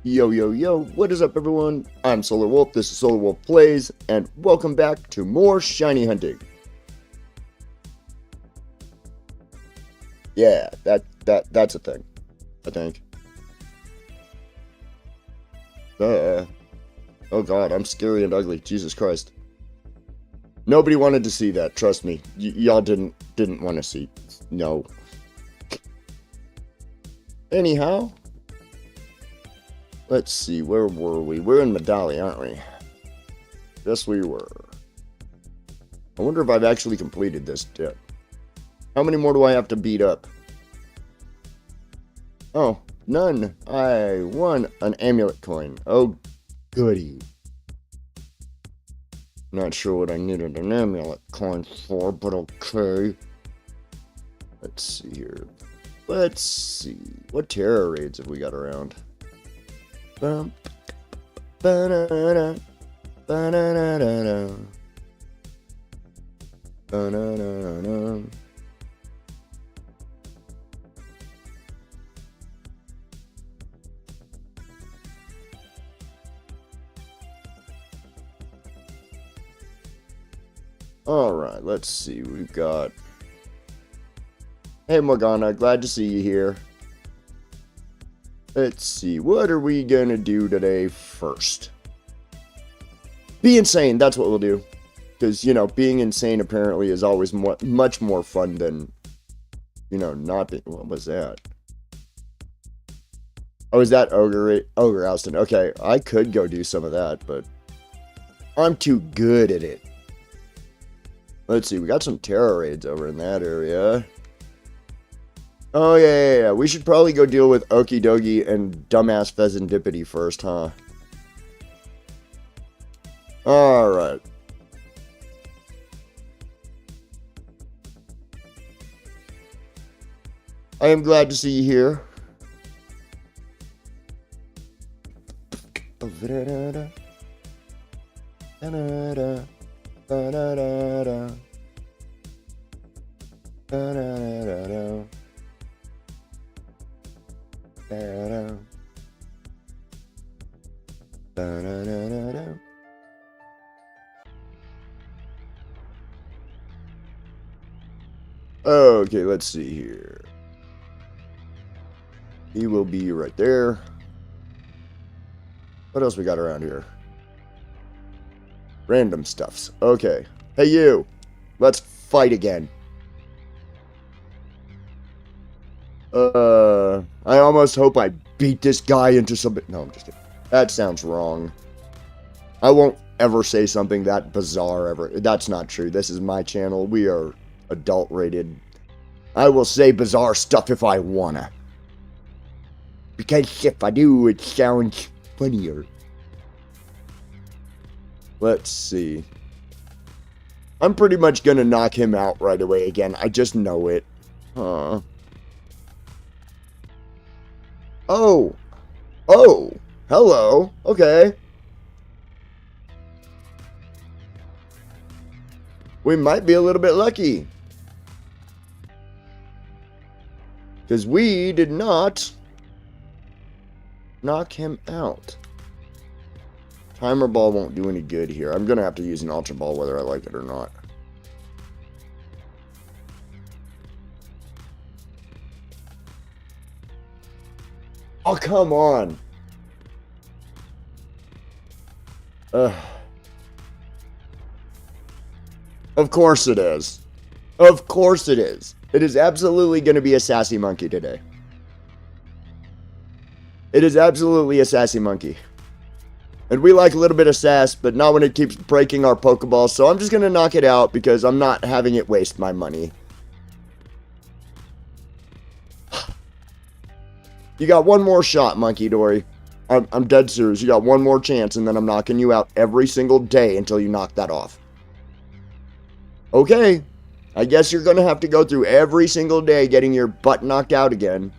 Yo, yo, yo, what is up, everyone? I'm Solar Wolf, this is Solar Wolf Plays, and welcome back to more shiny hunting. Yeah, that's a thing, I think. Oh god, I'm scary and ugly, Jesus Christ. Nobody wanted to see that, trust me. Y'all didn't want to see. No. Anyhow, let's see, where were we? We're in Medali, aren't we? Yes, we were. I wonder if I've actually completed this yet. How many more do I have to beat up? Oh, none. I won an amulet coin. Oh, goody. Not sure what I needed an amulet coin for, but okay. Let's see here. Let's see. What terror raids have we got around? Bum, ba-da-da, ba-da-da-da-da, ba-da-da-da-da. Alright, let's see. We've got... Hey Morgana, glad to see you here. Let's see, what are we gonna do today first? Be insane, that's what we'll do. Because, you know, being insane apparently is always much more fun than, you know, not being... What was that? Oh, is that Ogre Ouston? Okay, I could go do some of that, but I'm too good at it. Let's see, we got some terror raids over in that area. Oh, yeah. We should probably go deal with Okie Dokie and dumbass Pheasantipity first, huh? Alright. I am glad to see you here. Ba-da-da-da. Ba-da-da-da. Ba-da. Ba-da-da-da-da. Okay, let's see here. He will be right there. What else we got around here? Random stuffs. Okay. Hey, you. Let's fight again. I almost hope I beat this guy into something. No, I'm just kidding. That sounds wrong. I won't ever say something that bizarre ever. That's not true. This is my channel. We are adult rated. I will say bizarre stuff if I wanna. Because if I do, it sounds funnier. Let's see. I'm pretty much gonna knock him out right away again. I just know it. Huh. Oh. Oh. Hello. Okay. We might be a little bit lucky. Because we did not knock him out. Timer ball won't do any good here. I'm going to have to use an ultra ball whether I like it or not. Oh, come on. Of course it is. Of course it is. It is absolutely going to be a sassy monkey today. It is absolutely a sassy monkey. And we like a little bit of sass, but not when it keeps breaking our Pokeballs. So I'm just going to knock it out because I'm not having it waste my money. You got one more shot, Monkey Dory. I'm dead serious. You got one more chance, and then I'm knocking you out every single day until you knock that off. Okay. I guess you're going to have to go through every single day getting your butt knocked out again.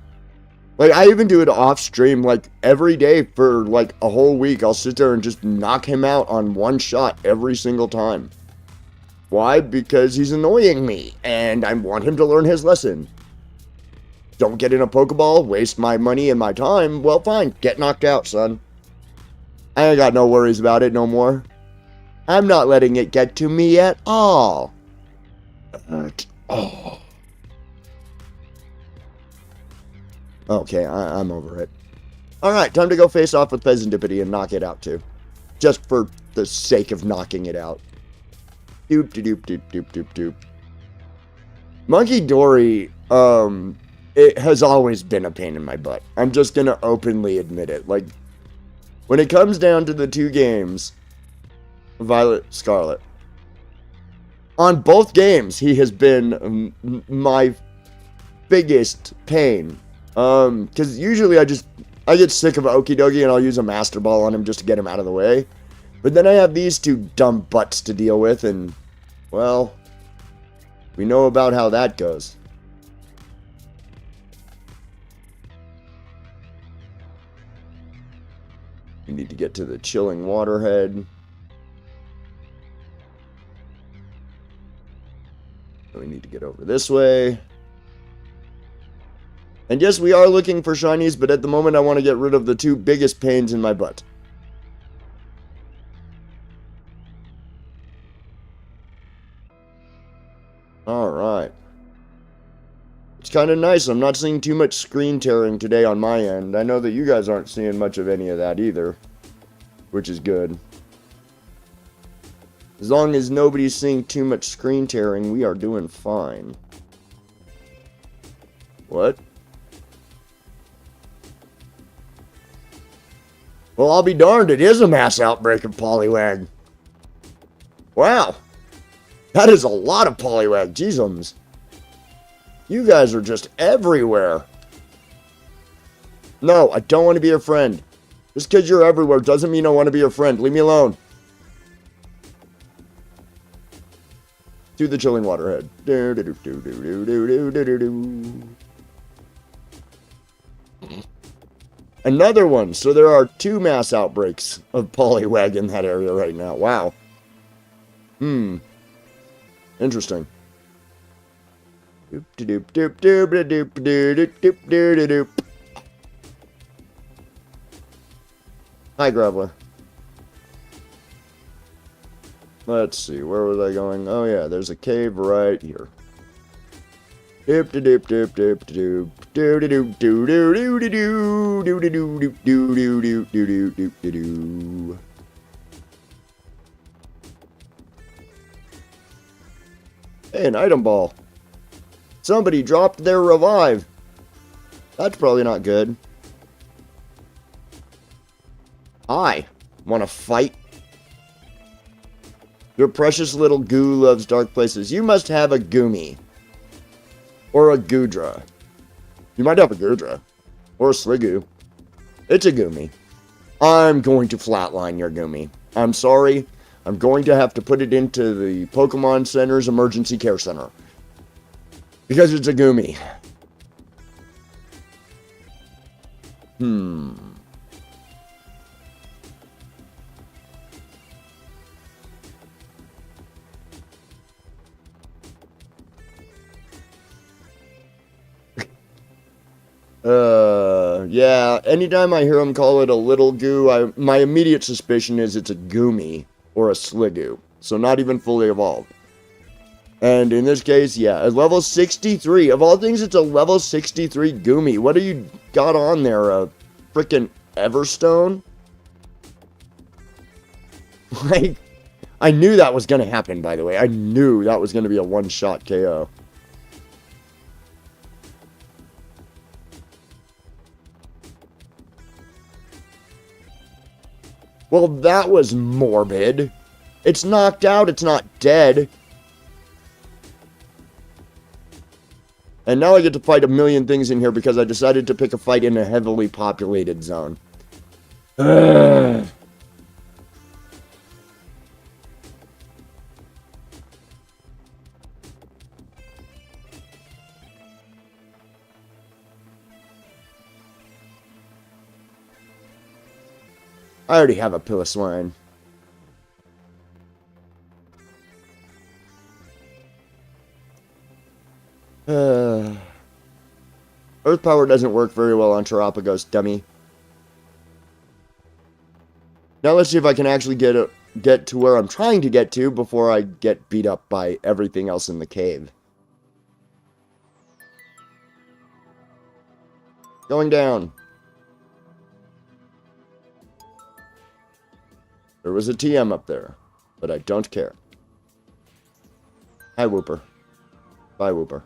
Like, I even do it off stream, like, every day for, like, a whole week. I'll sit there and just knock him out on one shot every single time. Why? Because he's annoying me, and I want him to learn his lesson. don't get in a Pokeball, waste my money and my time, well, fine. Get knocked out, son. I ain't got no worries about it no more. I'm not letting it get to me at all. Oh. Okay, I'm over it. Alright, time to go face off with Peasantipity and knock it out too. Just for the sake of knocking it out. Doop doop doop doop doop doop. Monkey Dory, it has always been a pain in my butt. I'm just gonna openly admit it. Like, when it comes down to the two games, Violet, Scarlet, on both games, he has been my biggest pain. Because usually I get sick of Okie Dokie and I'll use a Master Ball on him just to get him out of the way. But then I have these two dumb butts to deal with and, well, we know about how that goes. We need to get to the chilling waterhead. We need to get over this way. And yes, we are looking for shinies, but at the moment I want to get rid of the two biggest pains in my butt. Alright. It's kind of nice. I'm not seeing too much screen tearing today on my end. I know that you guys aren't seeing much of any of that either, which is good. As long as nobody's seeing too much screen tearing, we are doing fine. What? Well, I'll be darned, it is a mass outbreak of Poliwag. Wow. That is a lot of Poliwag. Jeezums. You guys are just everywhere. No, I don't want to be your friend. Just because you're everywhere doesn't mean I want to be your friend. Leave me alone. To the chilling waterhead. Another one. So there are 2 mass outbreaks of Poliwag in that area right now. Wow. Interesting. Hi, Graveler. Let's see, where was I going? Oh yeah, there's a cave right here. Hey, an item ball. Somebody dropped their revive. That's probably not good. I want to fight. Your precious little goo loves dark places. You must have a Goomy. Or a Goodra. You might have a Goodra. Or a Sliggoo. It's a Goomy. I'm going to flatline your Goomy. I'm sorry. I'm going to have to put it into the Pokemon Center's Emergency Care Center. Because it's a Goomy. Yeah, anytime I hear him call it a little goo, my immediate suspicion is it's a Goomy or a Sliggoo. So not even fully evolved. And in this case, yeah, a level 63. Of all things, it's a level 63 Goomy. What do you got on there? A freaking Everstone? Like, I knew that was going to happen, by the way. I knew that was going to be a one-shot KO. Well, that was morbid. It's knocked out, it's not dead. And now I get to fight a million things in here because I decided to pick a fight in a heavily populated zone. Ugh. I already have a Piloswine. Earth power doesn't work very well on Terapagos, dummy. Now let's see if I can actually get to where I'm trying to get to before I get beat up by everything else in the cave. Going down. There was a TM up there, but I don't care. Hi, Whooper. Bye, Whooper.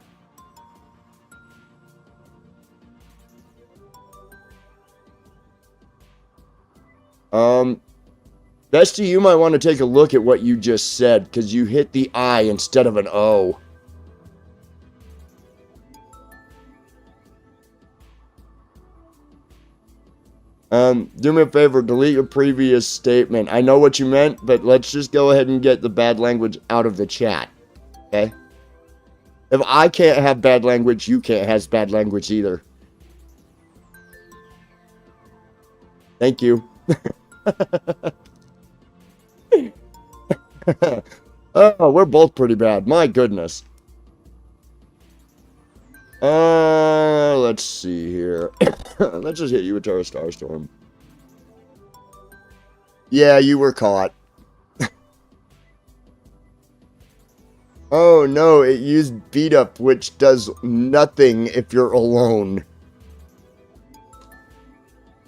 Bestie, you might want to take a look at what you just said, because you hit the I instead of an O. Do me a favor, delete your previous statement. I know what you meant, but let's just go ahead and get the bad language out of the chat. Okay? If I can't have bad language, you can't have bad language either. Thank you. Oh, we're both pretty bad. My goodness. Let's see here. Let's just hit you with Terra Starstorm. Yeah, you were caught. Oh no, it used beat up, which does nothing if you're alone.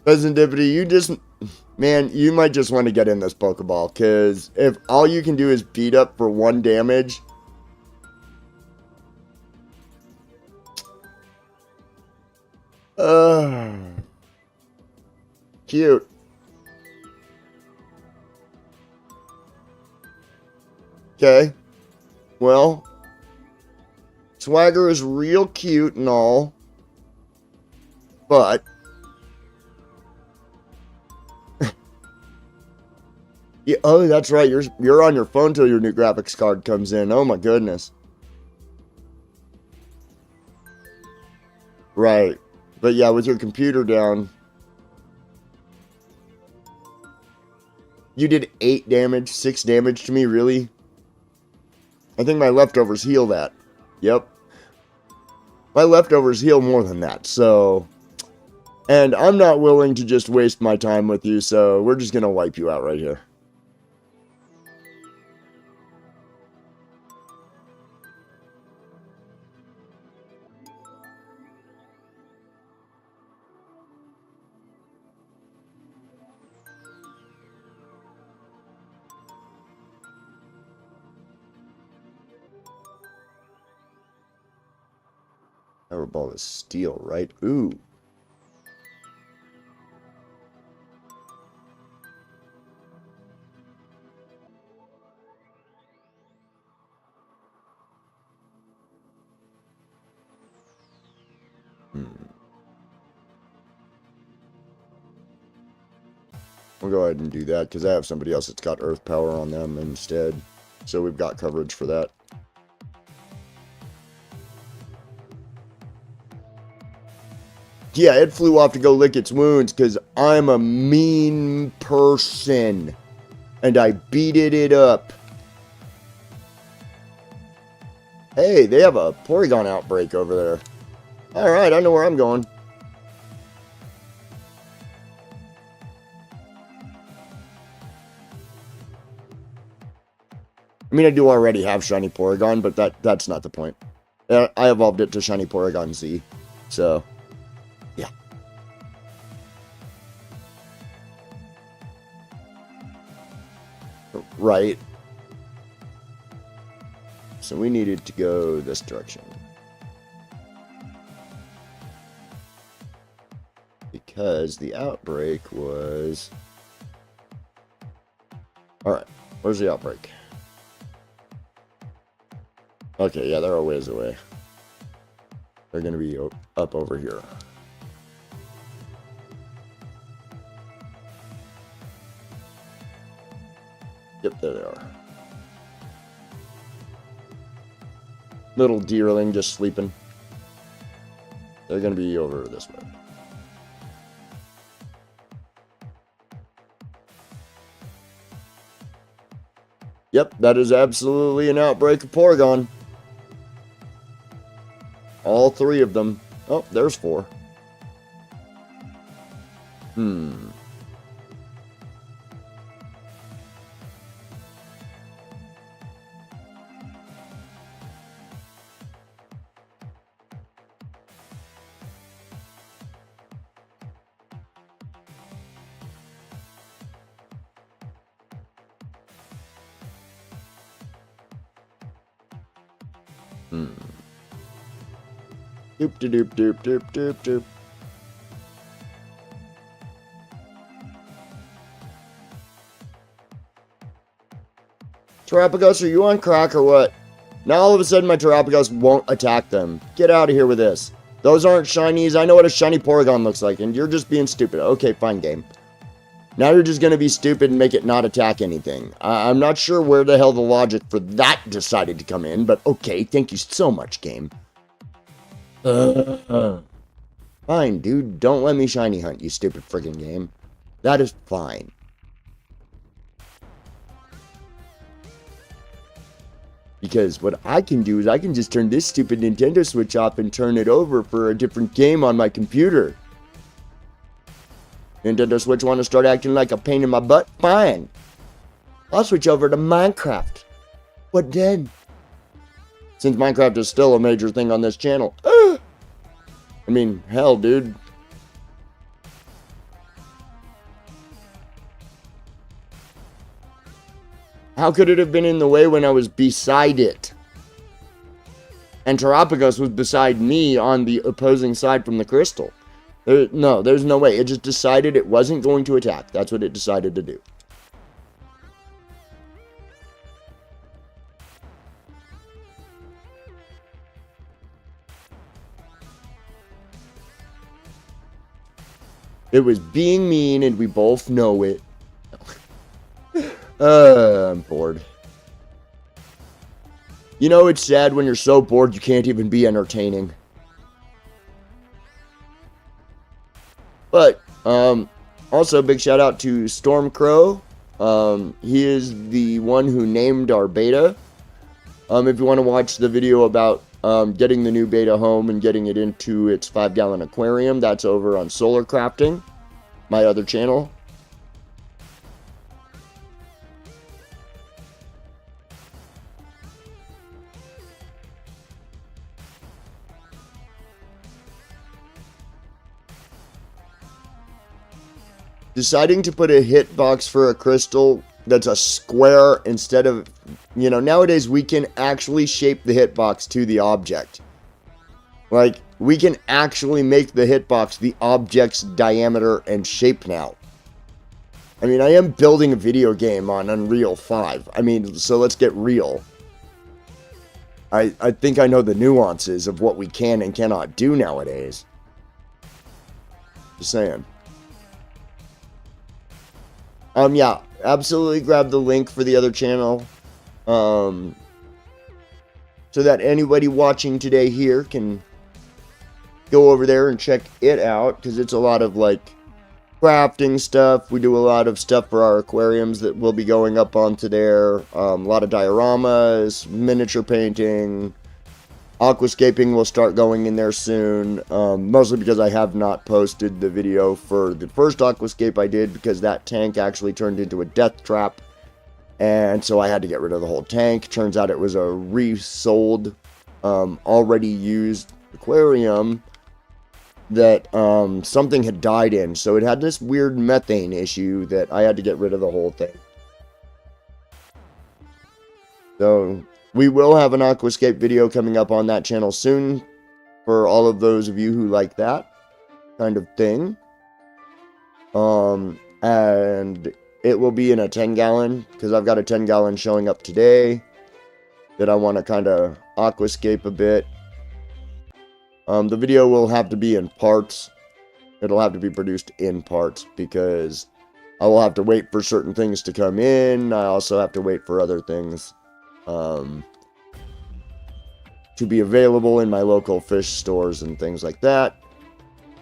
Peasantipity, you just... Man, you might just want to get in this Pokeball, because if all you can do is beat up for 1 damage... Cute. Okay. Well, Swagger is real cute and all, but... Yeah, oh, that's right. You're on your phone till your new graphics card comes in. Oh my goodness. Right. But yeah, with your computer down. You did 8 damage, 6 damage to me, really? I think my leftovers heal that. Yep. My leftovers heal more than that, so... And I'm not willing to just waste my time with you, so we're just gonna wipe you out right here. Powerball is steel, right? Ooh. We'll go ahead and do that, because I have somebody else that's got earth power on them instead. So we've got coverage for that. Yeah, it flew off to go lick its wounds, because I'm a mean person. And I beated it up. Hey, they have a Porygon outbreak over there. Alright, I know where I'm going. I mean, I do already have Shiny Porygon, but that's not the point. I evolved it to Shiny Porygon Z. So, yeah. Right. So we needed to go this direction. Because the outbreak was... Alright, where's the outbreak? Okay, yeah, they're a ways away. They're going to be up over here. Yep, there they are. Little deerling just sleeping. They're going to be over this way. Yep, that is absolutely an outbreak of Porygon. All 3 of them. Oh, there's 4. Doop doop doop doop doop doop doop. Terrapagos, are you on crack or what? Now all of a sudden my Terrapagos won't attack them. Get out of here with this. Those aren't shinies. I know what a shiny Porygon looks like, and you're just being stupid. Okay, fine, game. Now you're just going to be stupid and make it not attack anything. I'm not sure where the hell the logic for that decided to come in, but okay, thank you so much, game. Fine, dude. Don't let me shiny hunt, you stupid friggin' game. That is fine. Because what I can do is I can just turn this stupid Nintendo Switch off and turn it over for a different game on my computer. Nintendo Switch want to start acting like a pain in my butt? Fine. I'll switch over to Minecraft. What then? Since Minecraft is still a major thing on this channel. I mean, hell, dude. How could it have been in the way when I was beside it? And Terrapagos was beside me on the opposing side from the crystal. No, there's no way. It just decided it wasn't going to attack. That's what it decided to do. It was being mean, and we both know it. I'm bored. You know, it's sad when you're so bored you can't even be entertaining. But, also big shout out to Stormcrow. He is the one who named our beta. If you want to watch the video about getting the new beta home and getting it into its 5-gallon aquarium, that's over on Solar Crafting, my other channel. Deciding to put a hitbox for a crystal that's a square instead of, you know, nowadays we can actually shape the hitbox to the object. Like, we can actually make the hitbox the object's diameter and shape now. I mean, I am building a video game on Unreal 5. I mean, so let's get real. I think I know the nuances of what we can and cannot do nowadays. Just saying. Yeah, absolutely grab the link for the other channel, so that anybody watching today here can go over there and check it out, because it's a lot of, like, crafting stuff. We do a lot of stuff for our aquariums that will be going up onto there, a lot of dioramas, miniature painting. Aquascaping will start going in there soon, mostly because I have not posted the video for the first aquascape I did, because that tank actually turned into a death trap, and so I had to get rid of the whole tank. Turns out it was a resold, already used aquarium that something had died in, so it had this weird methane issue that I had to get rid of the whole thing. So we will have an aquascape video coming up on that channel soon for all of those of you who like that kind of thing. And it will be in a 10-gallon, because I've got a 10-gallon showing up today that I want to kind of aquascape a bit. The video will have to be in parts. It'll have to be produced in parts, because I will have to wait for certain things to come in. I also have to wait for other things to be available in my local fish stores and things like that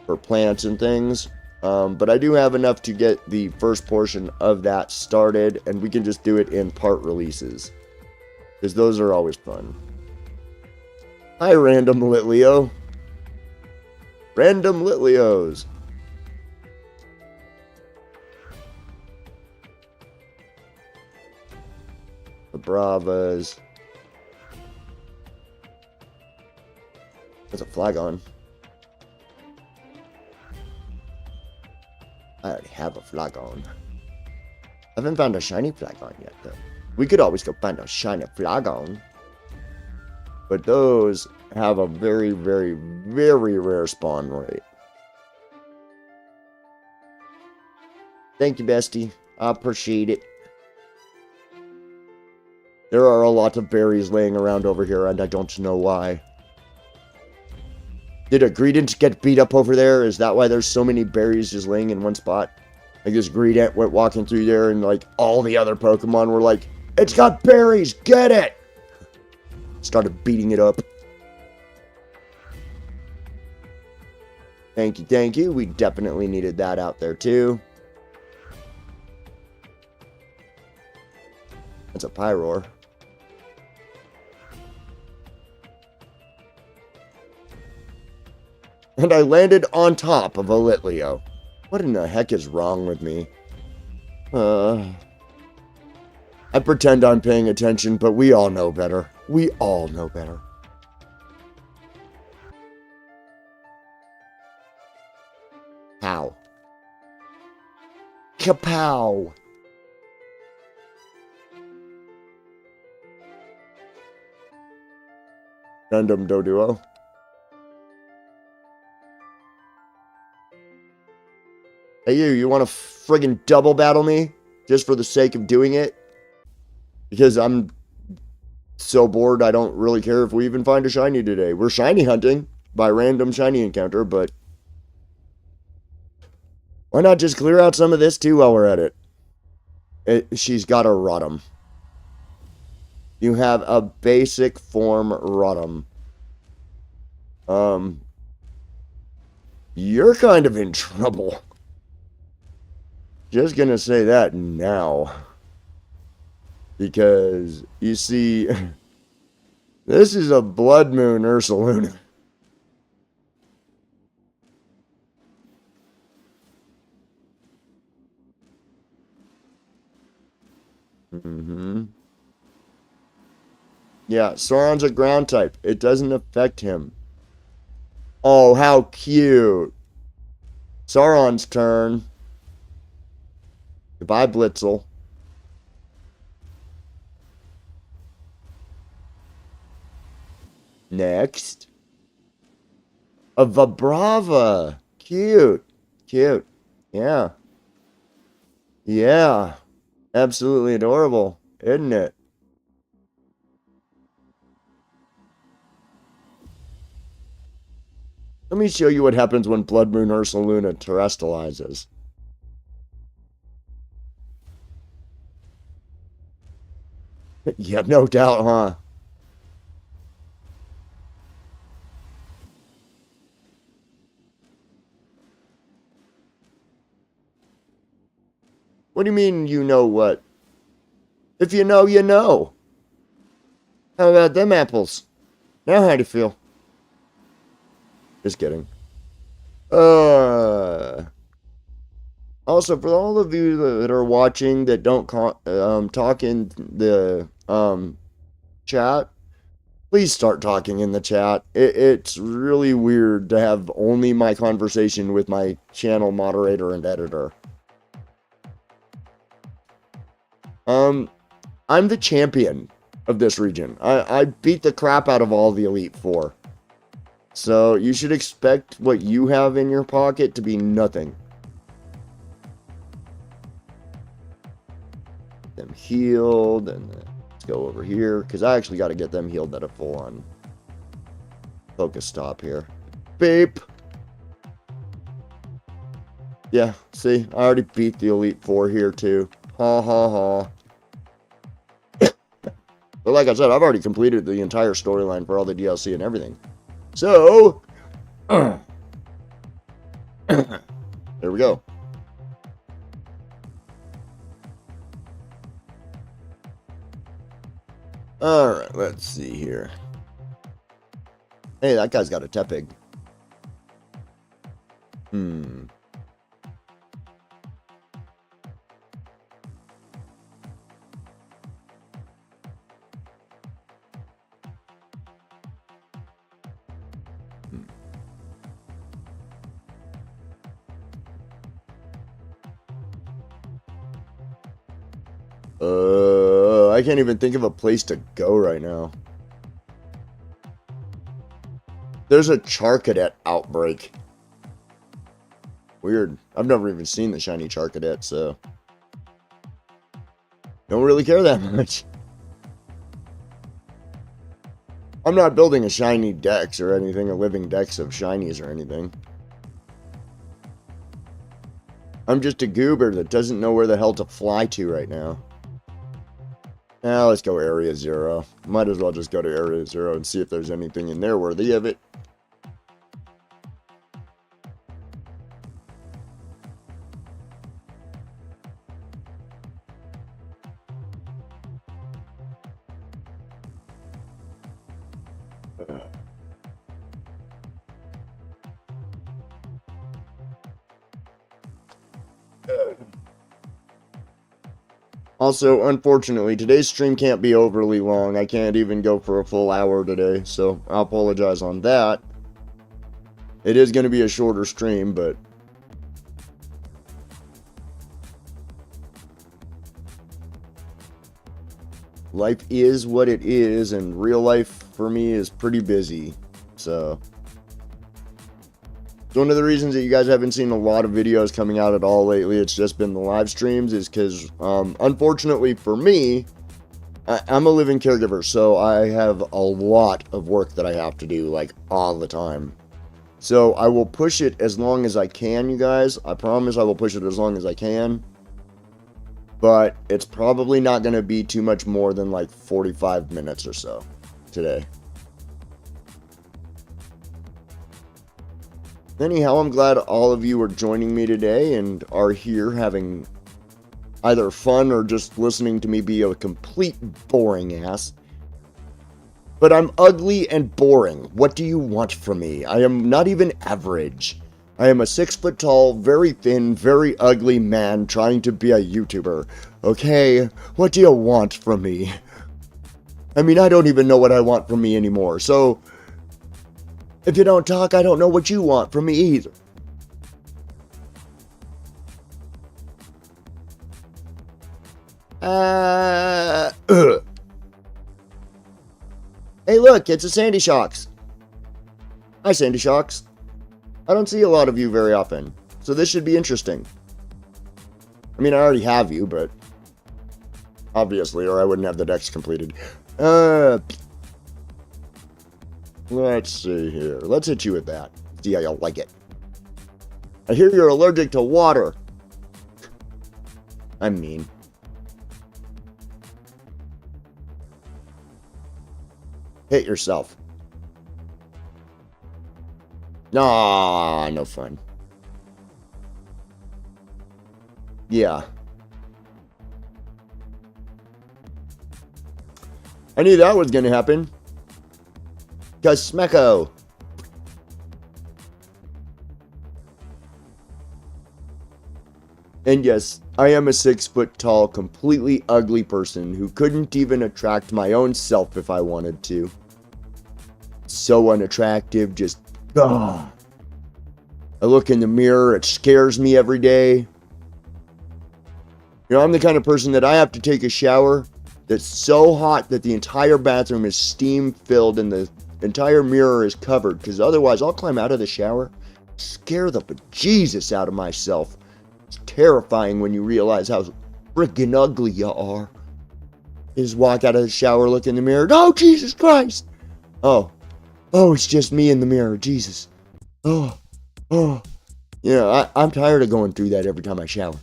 for plants and things. But I do have enough to get the first portion of that started, and we can just do it in part releases, because those are always fun. Hi, Random Litleo. Random Litlios. The Bravas. There's a flag on. I already have a flag on. I haven't found a shiny flag on yet, though. We could always go find a shiny flag on. But those have a very, very, very rare spawn rate. Thank you, bestie. I appreciate it. There are a lot of berries laying around over here, and I don't know why. Did a Greedent get beat up over there? Is that why there's so many berries just laying in one spot? Like this Greedent went walking through there, and like all the other Pokemon were like, "It's got berries, get it!" Started beating it up. Thank you, thank you. We definitely needed that out there too. That's a Pyroar. And I landed on top of a Litleo. What in the heck is wrong with me? I pretend I'm paying attention, but we all know better. We all know better. Pow. Kapow. Gundam Doduo. Hey you want to friggin' double battle me? Just for the sake of doing it? Because I'm so bored I don't really care if we even find a shiny today. We're shiny hunting by random shiny encounter, but why not just clear out some of this too while we're at it? She's got a Rotom. You have a basic form Rotom. You're kind of in trouble. Just gonna say that now. Because, you see, this is a Blood Moon Ursaluna. Yeah, Sauron's a ground type. It doesn't affect him. Oh, how cute. Sauron's turn. Goodbye, Blitzel. Next. A Vibrava. Cute. Cute. Yeah. Yeah. Absolutely adorable, isn't it? Let me show you what happens when Blood Moon Ursaluna terrestrializes. Yeah, no doubt, huh? What do you mean, you know what? If you know, you know. How about them apples? Now how do you feel? Just kidding. Also, for all of you that are watching that don't talk in the chat, please start talking in the chat. It's really weird to have only my conversation with my channel moderator and editor. I'm the champion of this region. I beat the crap out of all the Elite Four. So you should expect what you have in your pocket to be nothing. Them healed, and let's go over here, because I actually got to get them healed at a full-on focus stop here. Beep! Yeah, see, I already beat the Elite Four here, too. Ha ha ha. But like I said, I've already completed the entire storyline for all the DLC and everything. So, there we go. Alright, let's see here. Hey, that guy's got a Tepig. Hmm. I can't even think of a place to go right now. There's a Charcadet outbreak. Weird. I've never even seen the shiny Charcadet, so don't really care that much. I'm not building a shiny dex or anything, a living dex of shinies or anything. I'm just a goober that doesn't know where the hell to fly to right now. Now let's go Area 0. Might as well just go to Area 0 and see if there's anything in there worthy of it. Also, unfortunately, today's stream can't be overly long. I can't even go for a full hour today, so I'll apologize on that. It is going to be a shorter stream, but life is what it is, and real life for me is pretty busy, so one of the reasons that you guys haven't seen a lot of videos coming out at all lately, it's just been the live streams, is because, unfortunately for me, I'm a living caregiver, so I have a lot of work that I have to do, like, all the time. So I will push it as long as I can, you guys. I promise I will push it as long as I can. But it's probably not going to be too much more than, like, 45 minutes or so today. Anyhow, I'm glad all of you are joining me today and are here having either fun or just listening to me be a complete boring ass. But I'm ugly and boring. What do you want from me? I am not even average. I am a 6 foot tall, very thin, very ugly man trying to be a YouTuber. Okay, what do you want from me? I mean, I don't even know what I want from me anymore, so if you don't talk, I don't know what you want from me either. Hey, look, it's a Sandy Shocks. Hi, Sandy Shocks. I don't see a lot of you very often, so this should be interesting. I mean, I already have you, but obviously, or I wouldn't have the dex completed. Let's see here. Let's hit you with that. See how you like it. I hear you're allergic to water. I'm mean. Hit yourself. Nah, no fun. Yeah. I knew that was gonna happen. Cause smecko. And yes, I am a 6 foot tall, completely ugly person who couldn't even attract my own self if I wanted to. So unattractive, just ugh. I look in the mirror, it scares me every day. You know, I'm the kind of person that I have to take a shower that's so hot that the entire bathroom is steam filled and the entire mirror is covered, because otherwise I'll climb out of the shower, scare the bejesus out of myself. It's terrifying when you realize how freaking ugly you are. You just walk out of the shower, look in the mirror, oh Jesus Christ! Oh, it's just me in the mirror, Jesus. Oh, yeah, I'm tired of going through that every time I shower.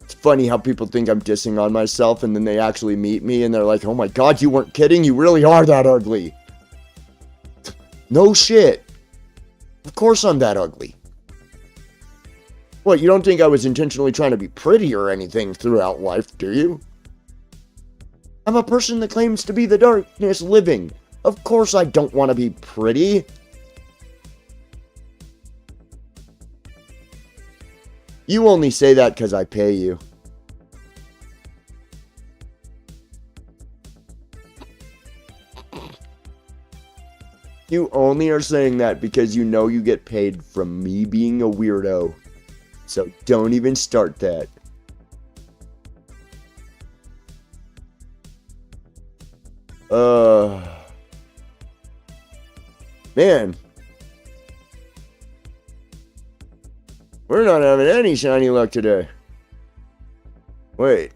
Funny how people think I'm dissing on myself and then they actually meet me and they're like, oh my god, you weren't kidding, you really are that ugly. No shit. Of course I'm that ugly. What, you don't think I was intentionally trying to be pretty or anything throughout life, do you? I'm a person that claims to be the darkness living. Of course I don't want to be pretty. You only say that because I pay you. You only are saying that because you know you get paid from me being a weirdo. So don't even start that. Man. We're not having any shiny luck today. Wait.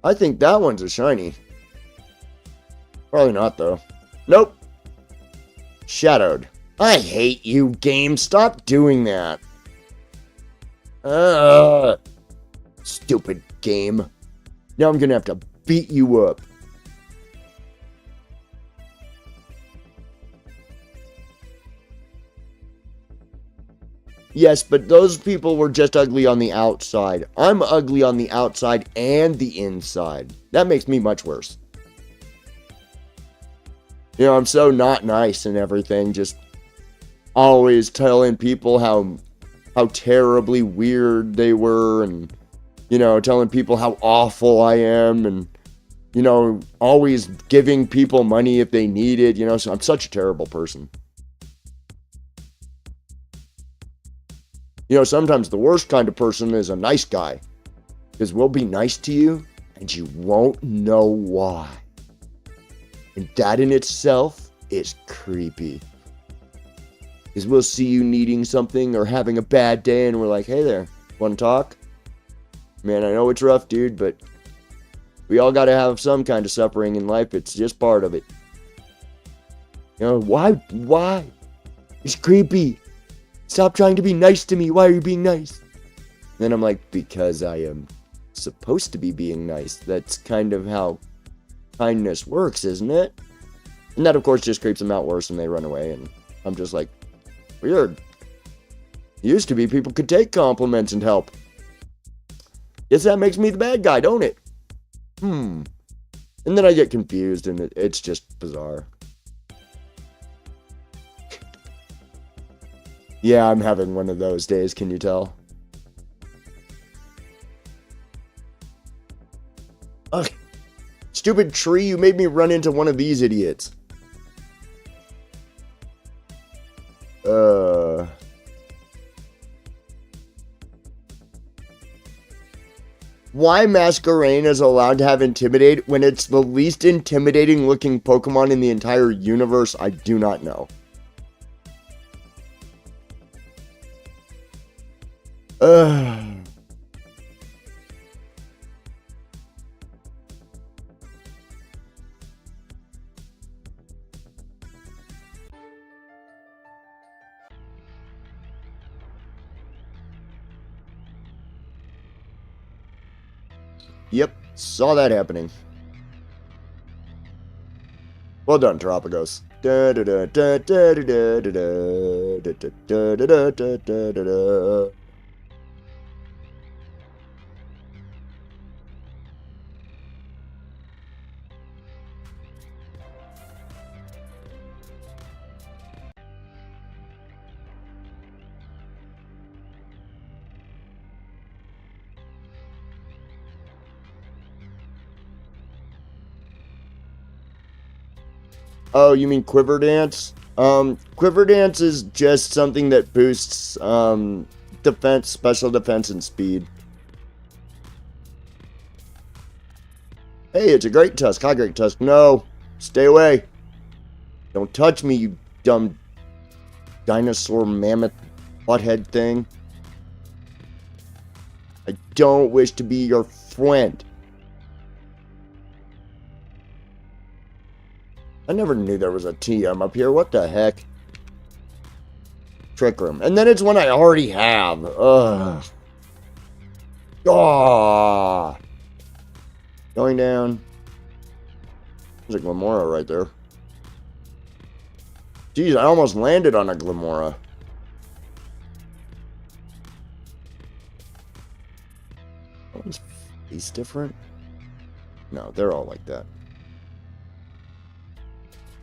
I think that one's a shiny. Probably not, though. Nope. Shadowed. I hate you, game. Stop doing that. Stupid game. Now I'm gonna have to beat you up. Yes, but those people were just ugly on the outside. I'm ugly on the outside and the inside. That makes me much worse. You know, I'm so not nice and everything, just always telling people how terribly weird they were, and, you know, telling people how awful I am, and, you know, always giving people money if they need it, you know, so I'm such a terrible person. You know, sometimes the worst kind of person is a nice guy, because we'll be nice to you, and you won't know why. And that in itself is creepy. Because we'll see you needing something or having a bad day, and we're like, hey there, want to talk? Man, I know it's rough, dude, but we all got to have some kind of suffering in life. It's just part of it. You know, why? It's creepy. Stop trying to be nice to me. Why are you being nice? And then I'm like, because I am supposed to be being nice. That's kind of how kindness works, isn't it? And that, of course, just creeps them out worse, and they run away, and I'm just like, weird. Used to be people could take compliments and help. Guess that makes me the bad guy, don't it? And then I get confused, and it's just bizarre. Yeah, I'm having one of those days, can you tell? Ugh. Stupid tree, you made me run into one of these idiots. Why Masquerain is allowed to have Intimidate when it's the least intimidating looking Pokemon in the entire universe, I do not know. Yep, saw that happening. Well done, Tropicos. Oh, you mean Quiver Dance? Quiver Dance is just something that boosts, defense, special defense, and speed. Hey, it's a Great Tusk. Hi, Great Tusk. No, stay away. Don't touch me, you dumb dinosaur mammoth butthead thing. I don't wish to be your friend. I never knew there was a TM up here. What the heck? Trick Room. And then it's one I already have. Ugh. Ah. Going down. There's a Glamora right there. Jeez, I almost landed on a Glamora. That one's face different? No, they're all like that.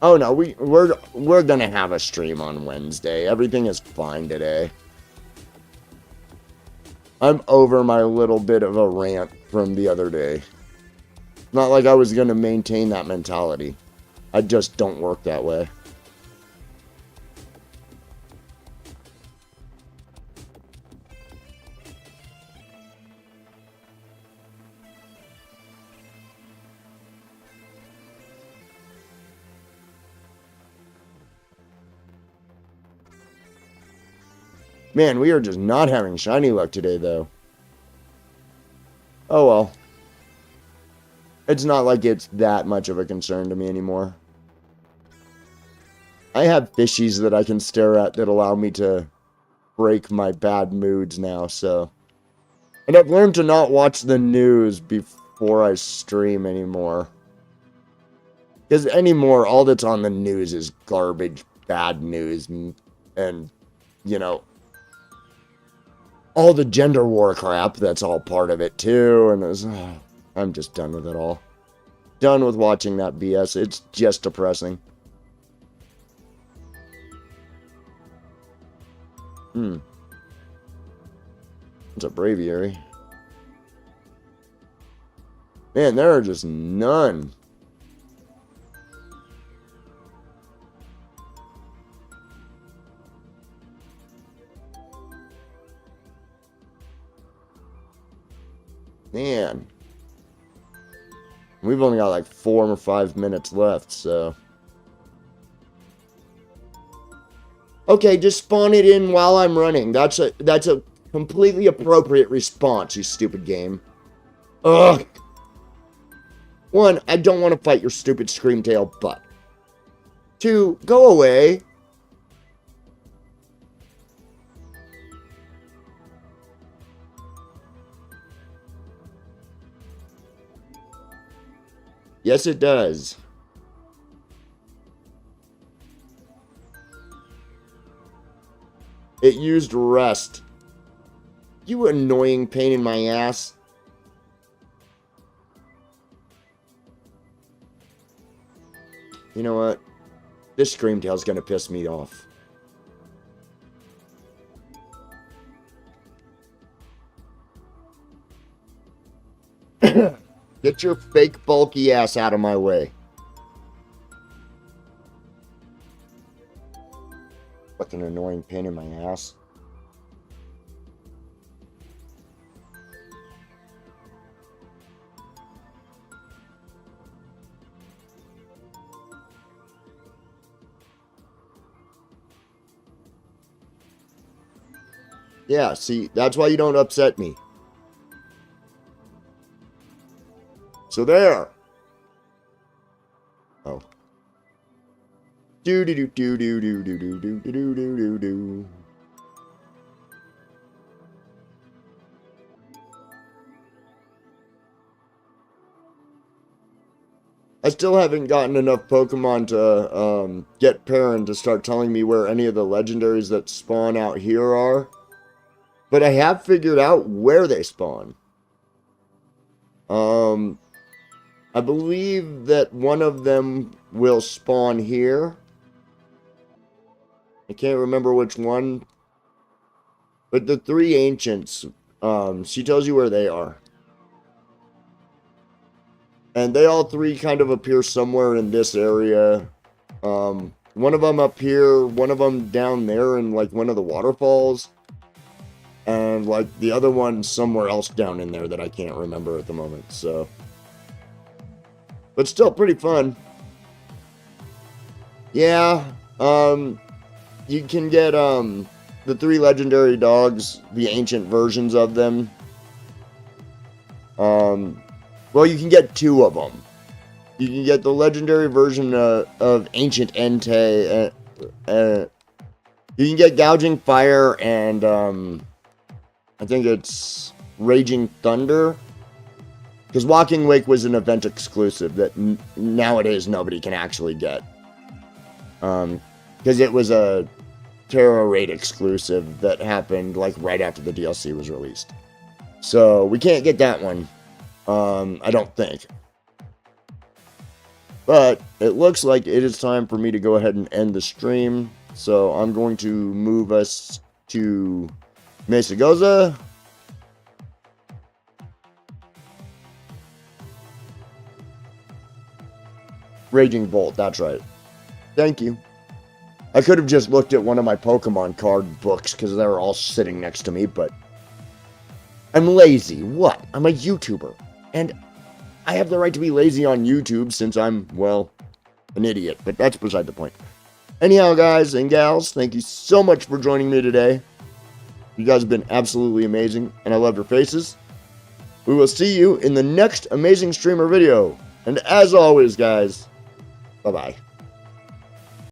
Oh no, we're gonna have a stream on Wednesday. Everything is fine today. I'm over my little bit of a rant from the other day. Not like I was gonna maintain that mentality. I just don't work that way. Man, we are just not having shiny luck today, though. Oh well. It's not like it's that much of a concern to me anymore. I have fishies that I can stare at that allow me to break my bad moods now, so. And I've learned to not watch the news before I stream anymore. Because anymore, all that's on the news is garbage, bad news, and, you know, all the gender war crap, that's all part of it too, and I'm just done with it all. Done with watching that BS. It's just depressing. It's a braviary. Man, there are just none. Man. We've only got like 4 or 5 minutes left, so. Okay, just spawn it in while I'm running. That's a completely appropriate response, you stupid game. Ugh. 1, I don't want to fight your stupid Screamtail butt. 2, go away. Yes, it does. It used rest. You annoying pain in my ass. You know what? This Screamtail's gonna piss me off. Get your fake bulky ass out of my way. Fucking annoying pain in my ass. Yeah, see, that's why you don't upset me. So there. Oh. Do do do do do do do do do do do do do. I still haven't gotten enough Pokemon to get Perrin to start telling me where any of the legendaries that spawn out here are. But I have figured out where they spawn. I believe that one of them will spawn here. I can't remember which one. But the 3 ancients, she tells you where they are. And they all 3 kind of appear somewhere in this area. One of them up here, one of them down there in like one of the waterfalls. And like the other one somewhere else down in there that I can't remember at the moment, so. But still pretty fun. Yeah, you can get the 3 legendary dogs, the ancient versions of them. Well, you can get 2 of them. You can get the legendary version of Ancient Entei. You can get Gouging Fire and I think it's Raging Thunder. Because Walking Wake was an event exclusive that nowadays nobody can actually get. Because it was a Terra Raid exclusive that happened like right after the DLC was released. So we can't get that one. I don't think. But it looks like it is time for me to go ahead and end the stream. So I'm going to move us to Mesagoza. Raging Bolt, that's right. Thank you. I could have just looked at one of my Pokemon card books because they're all sitting next to me, but I'm lazy. What? I'm a YouTuber. And I have the right to be lazy on YouTube since I'm, well, an idiot. But that's beside the point. Anyhow, guys and gals, thank you so much for joining me today. You guys have been absolutely amazing, and I love your faces. We will see you in the next amazing streamer video. And as always, guys, bye-bye.